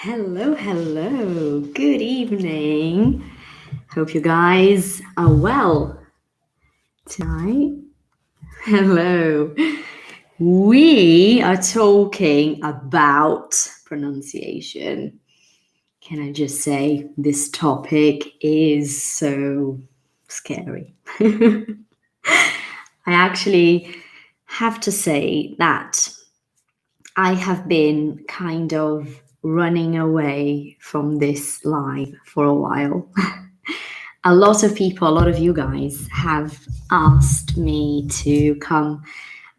Hello. Good evening. Hope you guys are well tonight. Hello. We are talking about pronunciation. Can I just say this topic is so scary? I actually have to say that I have been kind of running away from this live for a while. A lot of people, a lot of you guys have asked me to come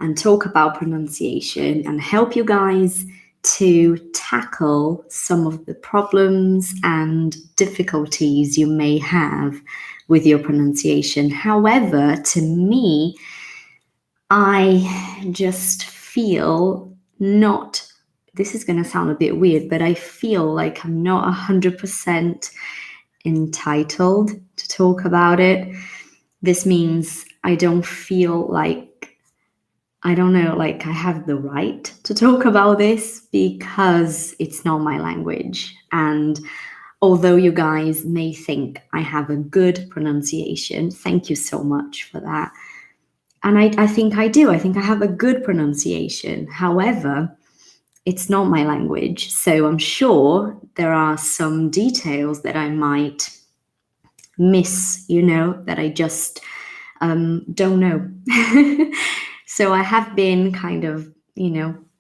and talk about pronunciation and help you guys to tackle some of the problems and difficulties you may have with your pronunciation. However, to me, I just feel not, this is going to sound a bit weird, but I feel like I'm not 100% entitled to talk about it. This means I don't feel like, I have the right to talk about this because it's not my language. And although you guys may think I have a good pronunciation, thank you so much for that. And I think I do. I think I have a good pronunciation. However, it's not my language. So I'm sure there are some details that I might miss, that I just don't know. So I have been kind of,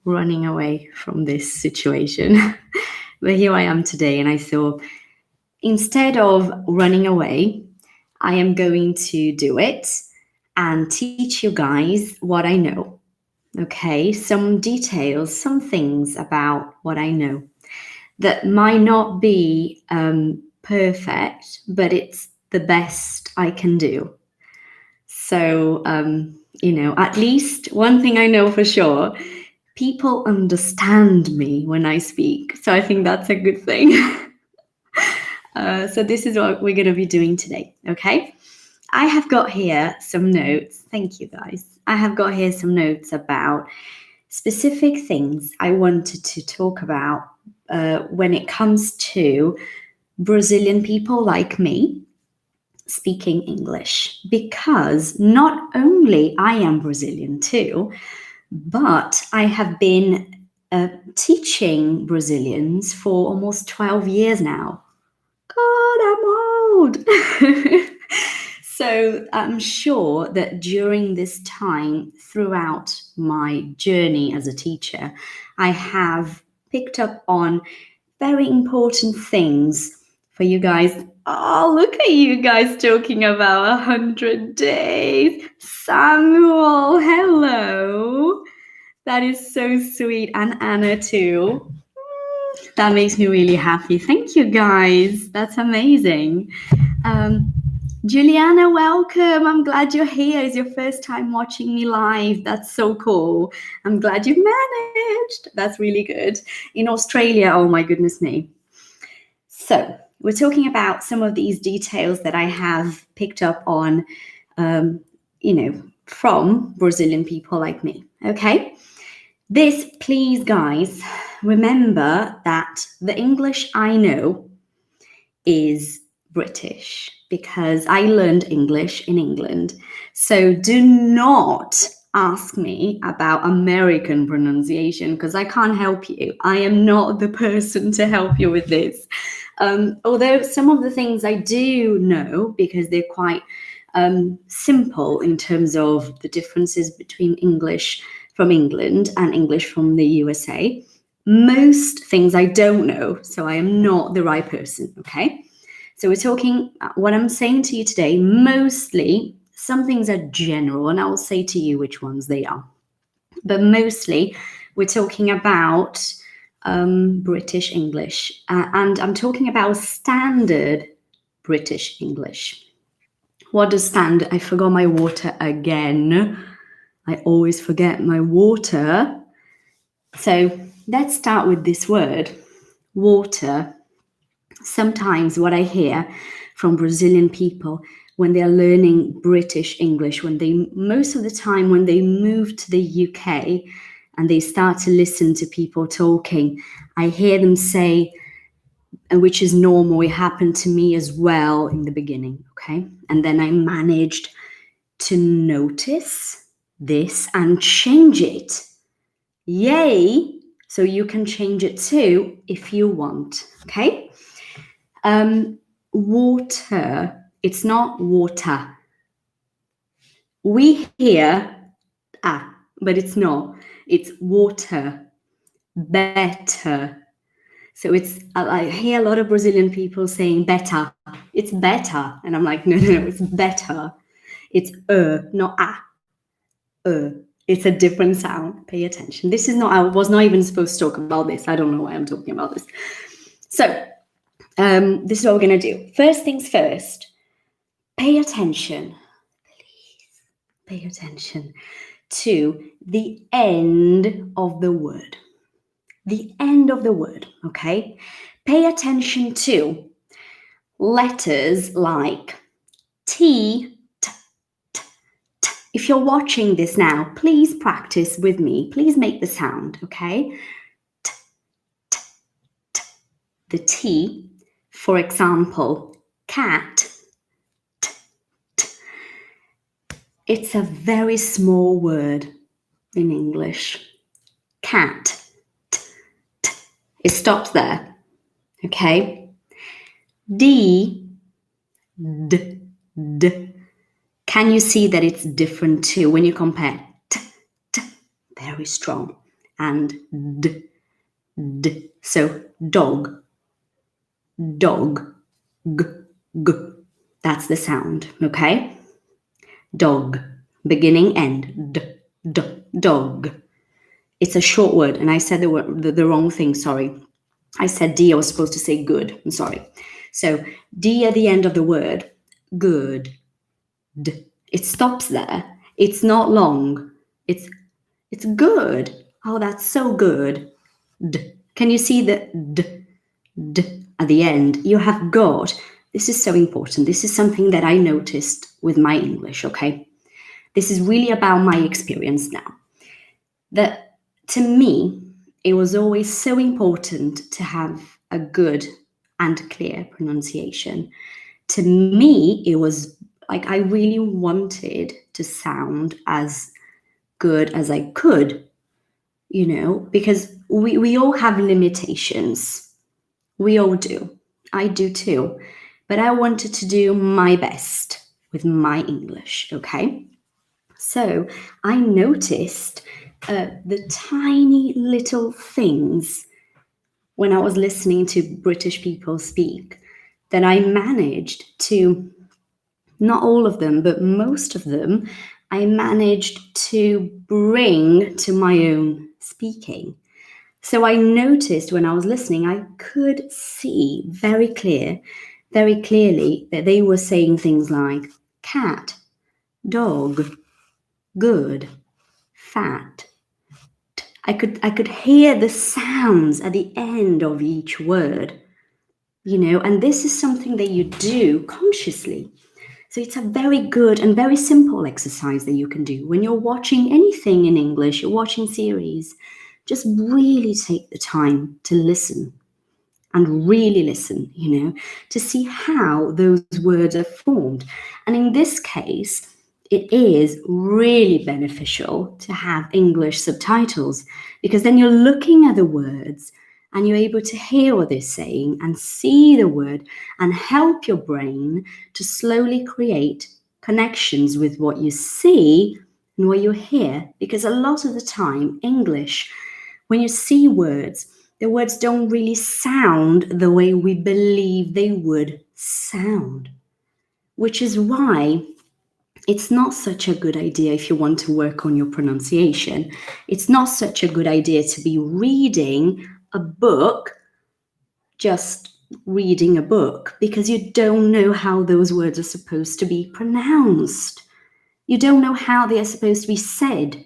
running away from this situation. But here I am today, and I thought, instead of running away, I am going to do it and teach you guys what I know. Okay, some details, some things about what I know that might not be perfect, but it's the best I can do. So, at least one thing I know for sure, people understand me when I speak. So I think that's a good thing. So this is what we're going to be doing today, okay? I have got here some notes. Thank you, guys. I have got here some notes about specific things I wanted to talk about when it comes to Brazilian people like me speaking English, because not only I am Brazilian too, but I have been teaching Brazilians for almost 12 years now. God, I'm old. So I'm sure that during this time, throughout my journey as a teacher, I have picked up on very important things for you guys. Oh, look at you guys talking about 100 days. Samuel, hello. That is so sweet. And Anna too. That makes me really happy. Thank you, guys. That's amazing. Juliana, welcome. I'm glad you're here. It's your first time watching me live. That's so cool. I'm glad you managed. That's really good. In Australia, oh my goodness me. So we're talking about some of these details that I have picked up on, from Brazilian people like me. Okay. This, please, guys, remember that the English I know is British because I learned English in England. So do not ask me about American pronunciation because I can't help you. I am not the person to help you with this. Although some of the things I do know because they're quite simple in terms of the differences between English from England and English from the USA. Most things I don't know, so I am not the right person, okay? So we're talking, what I'm saying to you today, mostly some things are general, and I will say to you which ones they are. But mostly we're talking about British English, and I'm talking about standard British English. What does standard? I forgot my water again. I always forget my water. So let's start with this word, water. Sometimes what I hear from Brazilian people when they're learning British English, most of the time when they move to the UK and they start to listen to people talking, I hear them say, and which is normal. It happened to me as well in the beginning, okay? And then I managed to notice this and change it. Yay! So you can change it too if you want, okay? Water, it's not water. We hear but it's not. It's water. Better. So it's, I hear a lot of Brazilian people saying better. It's better. And I'm like, no, it's better. It's not It's a different sound. Pay attention. This is not, I was not even supposed to talk about this. I don't know why I'm talking about this. So this is what we're going to do. First things first, pay attention. Please pay attention to the end of the word. The end of the word, okay? Pay attention to letters like T, T, T, T. If you're watching this now, please practice with me. Please make the sound, okay? T, T, T. The T, for example, cat. T, T. It's a very small word in English. Cat. It stops there, okay? D, D, D. Can you see that it's different too when you compare T, T, very strong, and D, D. So dog, dog, G, G. That's the sound, okay? Dog, beginning, end, D, D, dog. It's a short word, and I said the wrong thing, sorry. I said D, I was supposed to say good, I'm sorry. So D at the end of the word, good, D. It stops there. It's not long. It's good. Oh, that's so good. D. Can you see the D, D at the end? You have got, this is so important. This is something that I noticed with my English, okay? This is really about my experience now. That to me, it was always so important to have a good and clear pronunciation. To me, it was like I really wanted to sound as good as I could, you know, because we all have limitations. We all do. I do too. But I wanted to do my best with my English, okay? So I noticed the tiny little things when I was listening to British people speak that I managed to, not all of them, but most of them, I managed to bring to my own speaking. So I noticed when I was listening, I could see very clearly that they were saying things like cat, dog, good, fat. I could hear the sounds at the end of each word, you know, and this is something that you do consciously. So it's a very good and very simple exercise that you can do when you're watching anything in English, you're watching series. Just really take the time to listen and really listen, you know, to see how those words are formed. And in this case, it is really beneficial to have English subtitles because then you're looking at the words and you're able to hear what they're saying and see the word and help your brain to slowly create connections with what you see and what you hear. Because a lot of the time, English, when you see words, the words don't really sound the way we believe they would sound, which is why it's not such a good idea if you want to work on your pronunciation. It's not such a good idea to be reading a book, just reading a book, because you don't know how those words are supposed to be pronounced. You don't know how they are supposed to be said.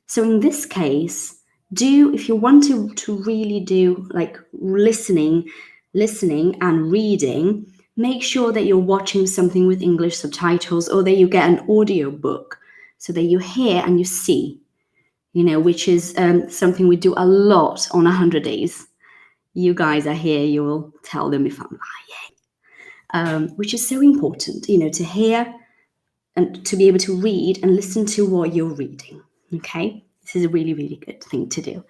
So in this case, if you want to really do like listening and reading, make sure that you're watching something with English subtitles or that you get an audio book so that you hear and you see, you know, which is something we do a lot on 100 Days. You guys are here, you will tell them if I'm lying. Which is so important, to hear and to be able to read and listen to what you're reading. Okay, this is a really, really good thing to do.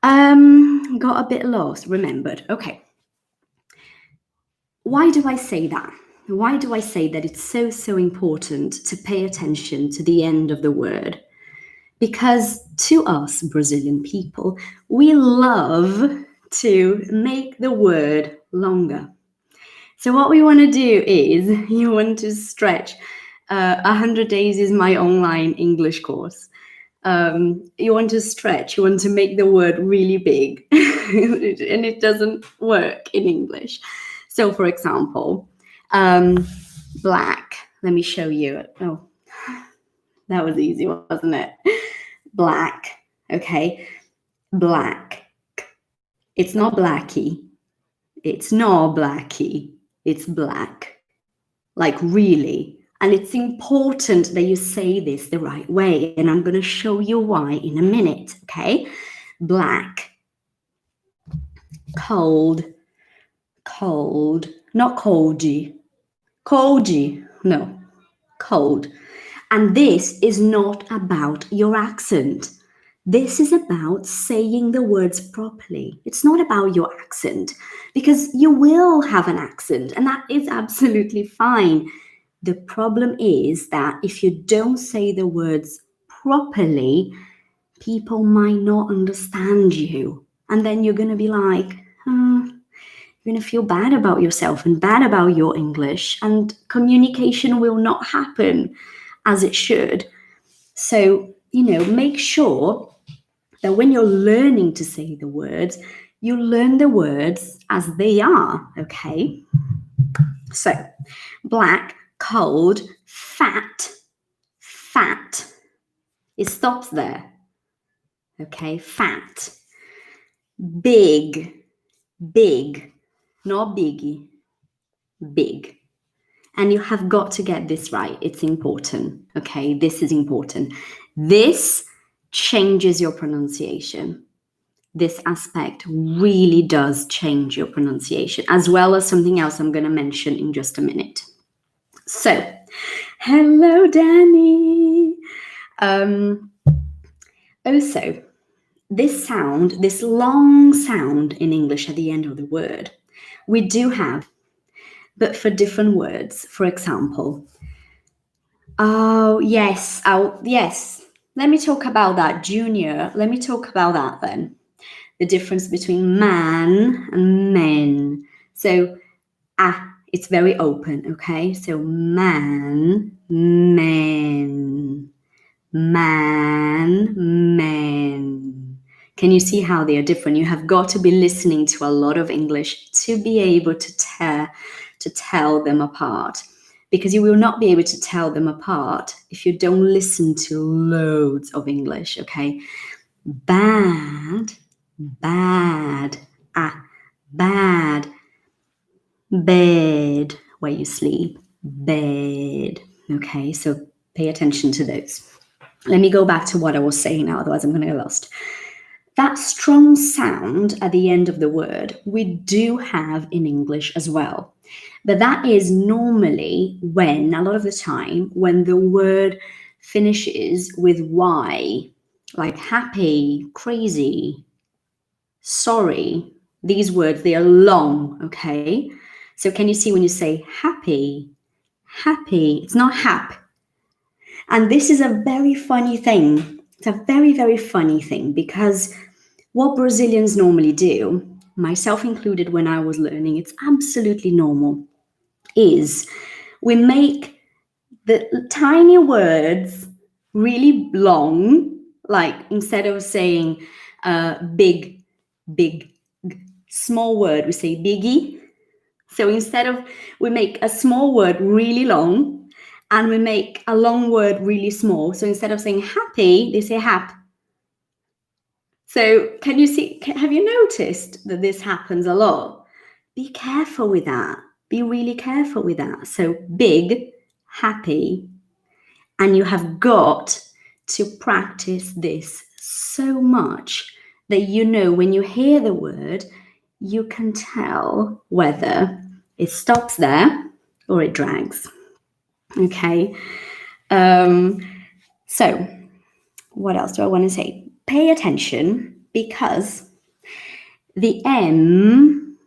Got a bit lost, remembered. Okay. Why do I say that? Why do I say that it's so, so important to pay attention to the end of the word? Because to us, Brazilian people, we love to make the word longer. So what we want to do is, you want to stretch. 100 Days is my online English course. You want to stretch, you want to make the word really big, and it doesn't work in English. So, for example, black. Let me show you. Oh, that was easy, wasn't it? Black. Okay. Black. It's not blacky. It's not blacky. It's black. Like really. And it's important that you say this the right way. And I'm going to show you why in a minute. Okay. Black. Cold. Cold. Not coldy. Coldy. No. Cold. And this is not about your accent. This is about saying the words properly. It's not about your accent, because you will have an accent, and that is absolutely fine. The problem is that if you don't say the words properly, people might not understand you. And then you're going to be like, you're going to feel bad about yourself and bad about your English, and communication will not happen as it should. So, make sure that when you're learning to say the words, you learn the words as they are, okay? So, black, cold, fat, fat. It stops there, okay? Fat. Big, big, not biggie, big. And you have got to get this right. It's important, okay? This is important. This changes your pronunciation. This aspect really does change your pronunciation, as well as something else I'm going to mention in just a minute. So, hello, Danny. Also, this sound, this long sound in English at the end of the word, we do have, but for different words. For example, yes. Let me talk about that, Junior. Let me talk about that then. The difference between man and men. So, it's very open, okay? So, man, men, man, men. Can you see how they are different? You have got to be listening to a lot of English to be able to tell them apart. Because you will not be able to tell them apart if you don't listen to loads of English, okay? Bad, bad, bad. Bed, where you sleep, bed. Okay, so pay attention to those. Let me go back to what I was saying now, otherwise I'm going to get lost. That strong sound at the end of the word, we do have in English as well. But that is normally when, a lot of the time, when the word finishes with Y, like happy, crazy, sorry. These words, they are long, okay? So can you see when you say happy, happy, it's not hap. And this is a very funny thing. It's a very, very funny thing, because what Brazilians normally do, myself included when I was learning, it's absolutely normal, is we make the tiny words really long, like instead of saying big, small word, we say biggie. So instead of, we make a small word really long, and we make a long word really small. So instead of saying happy, they say hap. So can you see, have you noticed that this happens a lot? Be careful with that. Be really careful with that. So big, happy, and you have got to practice this so much that when you hear the word, you can tell whether it stops there or it drags. Okay. So what else do I want to say? Pay attention, because the M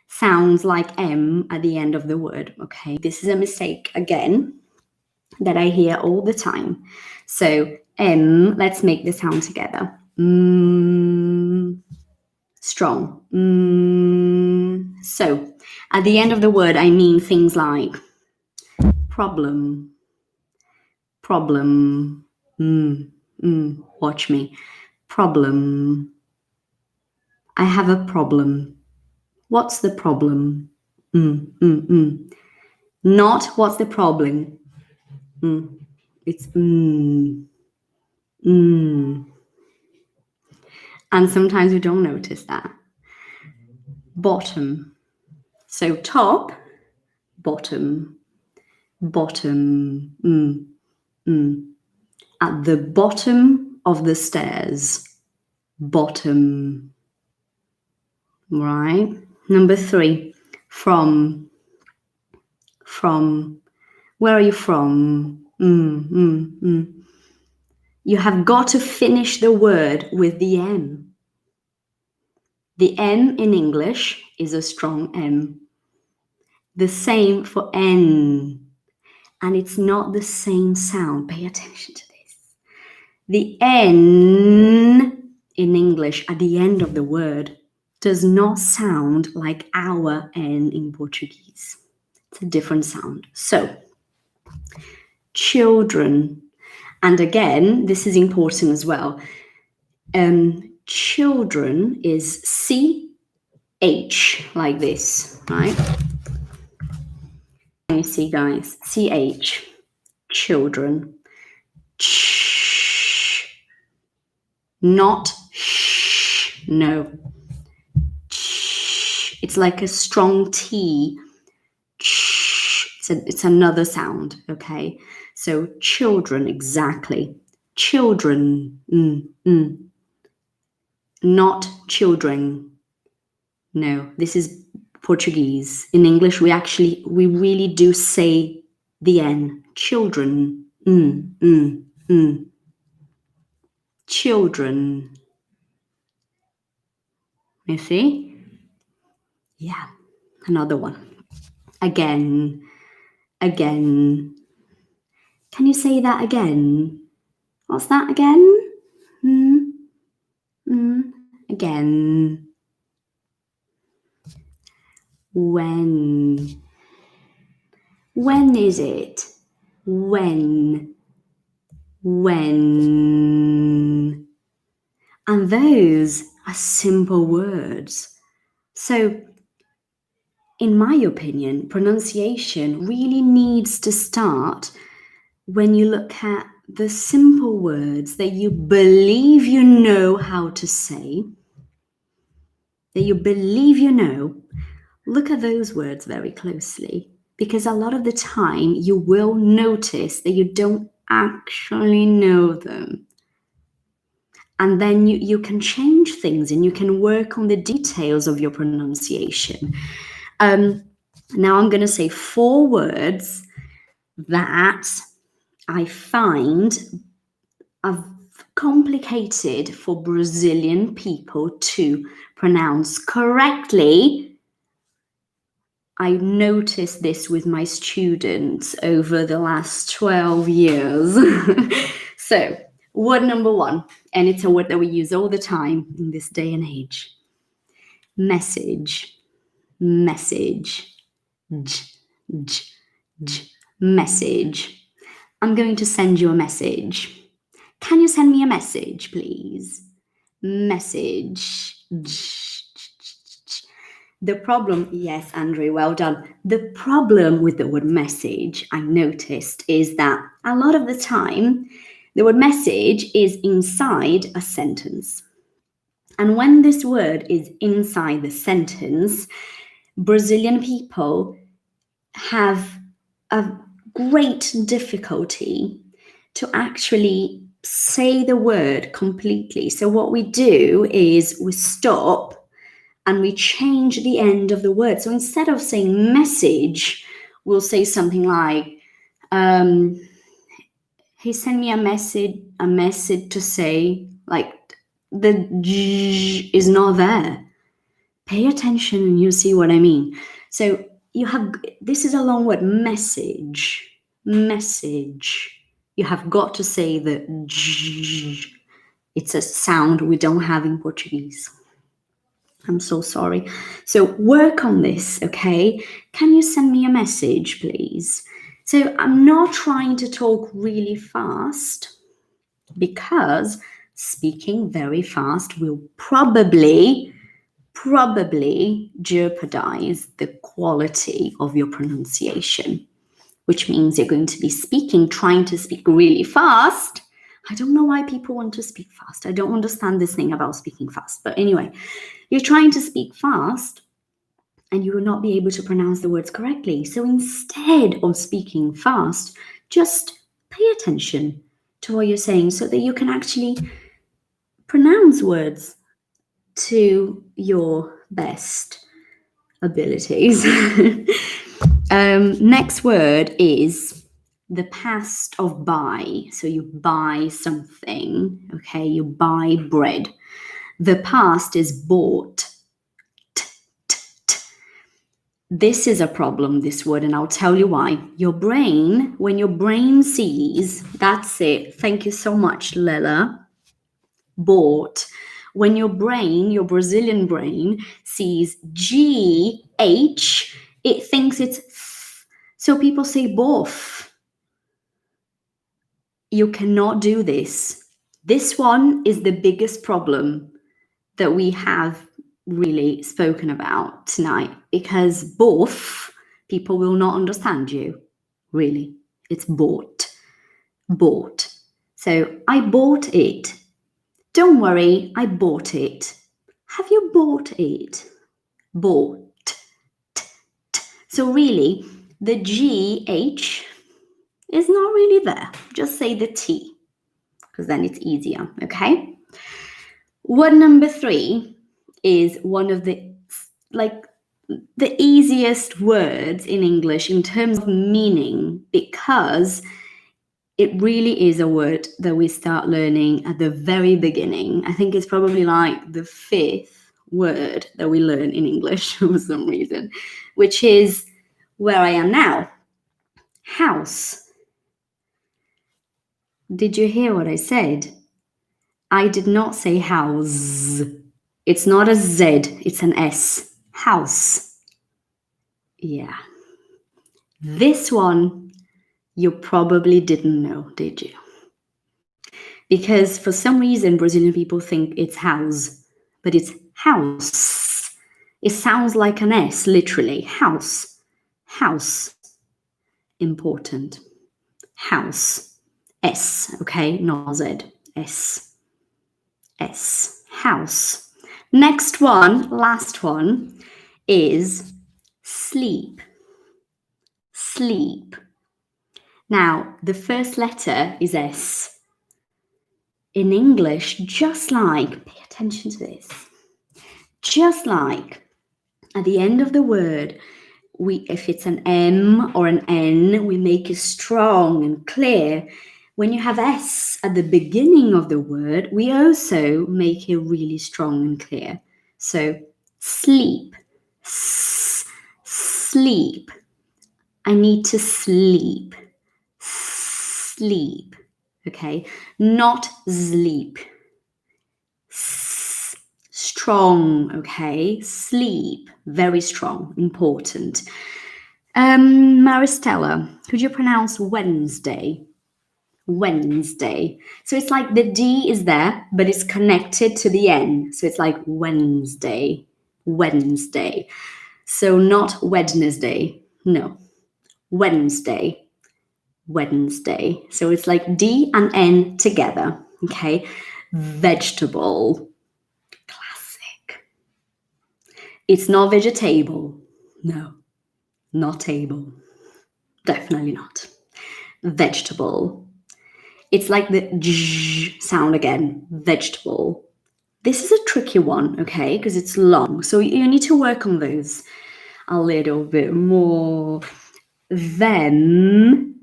sounds like M at the end of the word. Okay. This is a mistake again that I hear all the time. So M, let's make the sound together. Strong. So at the end of the word, I mean things like problem. Watch me. Problem. I have a problem. What's the problem? Not what's the problem. It's And sometimes we don't notice that. Bottom. So top, bottom, bottom. At the bottom of the stairs, bottom. Right? Number 3, from. Where are you from? You have got to finish the word with the M. The M in English is a strong M. The same for N. And it's not the same sound. Pay attention to this. The N in English at the end of the word does not sound like our N in Portuguese. It's a different sound. So, children. And again, this is important as well. Children is CH, like this, right? Can you see, guys? CH, children. Ch, not sh, no. Ch, it's like a strong T. Ch, it's another sound, okay? So children, exactly. Children, not children. No, this is Portuguese. In English, we really do say the N. Children. Children. You see? Yeah. Another one. Again. Again. Can you say that again? What's that again? Again. When. When is it? When. When. And those are simple words. So, in my opinion, pronunciation really needs to start when you look at the simple words that you believe you know how to say, that you believe you know. Look at those words very closely, because a lot of the time you will notice that you don't actually know them. And then you can change things and you can work on the details of your pronunciation. Now I'm going to say 4 words that I find are complicated for Brazilian people to pronounce correctly. I noticed this with my students over the last 12 years. So, word number 1, and it's a word that we use all the time in this day and age. Message. Message. Message. I'm going to send you a message. Can you send me a message, please? Message. The problem, yes, Andre, well done. The problem with the word message, I noticed, is that a lot of the time, the word message is inside a sentence. And when this word is inside the sentence, Brazilian people have a great difficulty to actually say the word completely. So what we do is we stop and we change the end of the word. So instead of saying message, we'll say something like, he sent me a message to say, like, the G is not there. Pay attention and you'll see what I mean. So you have, this is a long word, message. You have got to say the G. It's a sound we don't have in Portuguese. I'm so sorry. So work on this, okay? Can you send me a message, please? So I'm not trying to talk really fast because speaking very fast will probably jeopardize the quality of your pronunciation, which means you're going to be trying to speak really fast. I don't know why people want to speak fast. I don't understand this thing about speaking fast. But anyway, you're trying to speak fast and you will not be able to pronounce the words correctly. So instead of speaking fast, just pay attention to what you're saying so that you can actually pronounce words to your best abilities. Next word is the past of buy. So you buy something, okay? You buy bread. The past is bought. This is a problem, this word, and I'll tell you why. Your brain, when your brain sees, that's it. Thank you so much, Lela. Bought. When your brain, your Brazilian brain, sees GH, it thinks it's F. So people say bof. You cannot do this. This one is the biggest problem that we have really spoken about tonight, because both people will not understand you, really. It's bought. So I bought it. Don't worry, I bought it. Have you bought it? Bought. So really, the GH is not really there. Just say the T, because then it's easier, okay? Word number 3 is one of the easiest words in English in terms of meaning, because it really is a word that we start learning at the very beginning. I think it's probably like the 5th word that we learn in English for some reason, which is where I am now. House. Did you hear what I said? I did not say house. It's not a Z, it's an S. House. Yeah. This one you probably didn't know, did you? Because for some reason, Brazilian people think it's house, but it's house. It sounds like an S, literally. House. House. Important. House. S, okay? Not Z. S. S. House. Next one, last one, is sleep. Sleep. Now, the first letter is S. In English, just like, pay attention to this, just like at the end of the word, if it's an M or an N, we make it strong and clear. When you have S at the beginning of the word, we also make it really strong and clear. So, sleep, sleep. I need to sleep, sleep. Okay, not sleep. Strong, okay? Sleep, very strong, important. Maristella, could you pronounce Wednesday? Wednesday. So it's like the D is there, but it's connected to the N. So it's like Wednesday, Wednesday. So not Wednesday, no. Wednesday, Wednesday. So it's like D and N together, okay? Vegetable, classic. It's not vegetable, no, not table, definitely not. Vegetable. It's like the j sound again, vegetable. This is a tricky one, okay, because it's long. So you need to work on those a little bit more. Them,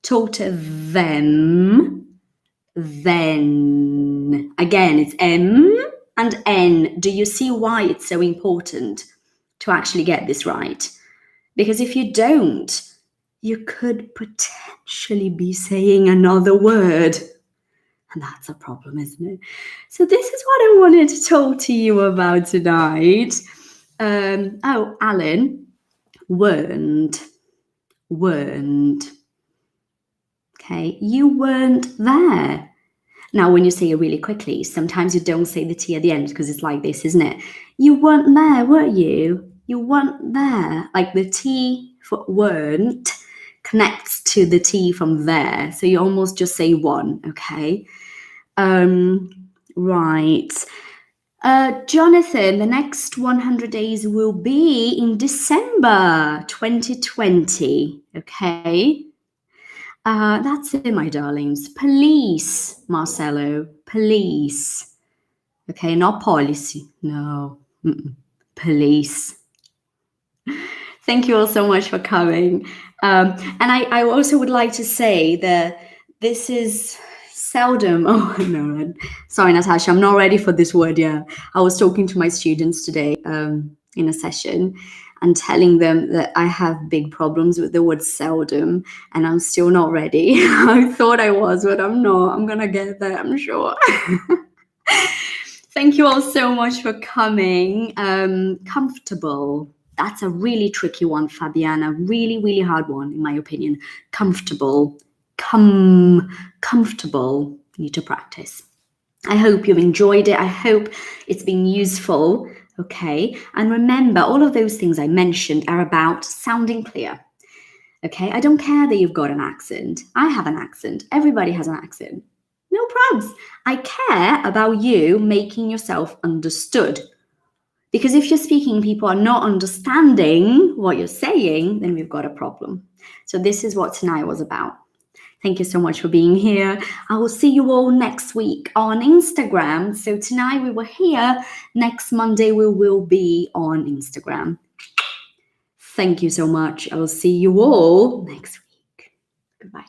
talk to them, then. Again, it's M and N. Do you see why it's so important to actually get this right? Because if you don't, you could potentially be saying another word. And that's a problem, isn't it? So this is what I wanted to talk to you about tonight. Alan, weren't. Okay, you weren't there. Now, when you say it really quickly, sometimes you don't say the T at the end because it's like this, isn't it? You weren't there, were you? You weren't there. Like the T for weren't connects to the T from there. So you almost just say one, okay? Right. Jonathan, the next 100 days will be in December 2020, okay? That's it, my darlings. Police, Marcelo, police. Okay, not policy. No, police. Thank you all so much for coming. And I also would like to say that this is seldom. Oh, no. Sorry, Natasha, I'm not ready for this word yet. I was talking to my students today in a session and telling them that I have big problems with the word seldom, and I'm still not ready. I thought I was, but I'm not. I'm going to get there, I'm sure. Thank you all so much for coming. Comfortable. That's a really tricky one, Fabiana. Really, really hard one, in my opinion. Comfortable. Comfortable. You need to practice. I hope you've enjoyed it. I hope it's been useful. Okay. And remember, all of those things I mentioned are about sounding clear. Okay. I don't care that you've got an accent. I have an accent. Everybody has an accent. No probs. I care about you making yourself understood. Because if you're speaking, people are not understanding what you're saying, then we've got a problem. So this is what tonight was about. Thank you so much for being here. I will see you all next week on Instagram. So tonight we were here. Next Monday we will be on Instagram. Thank you so much. I will see you all next week. Goodbye.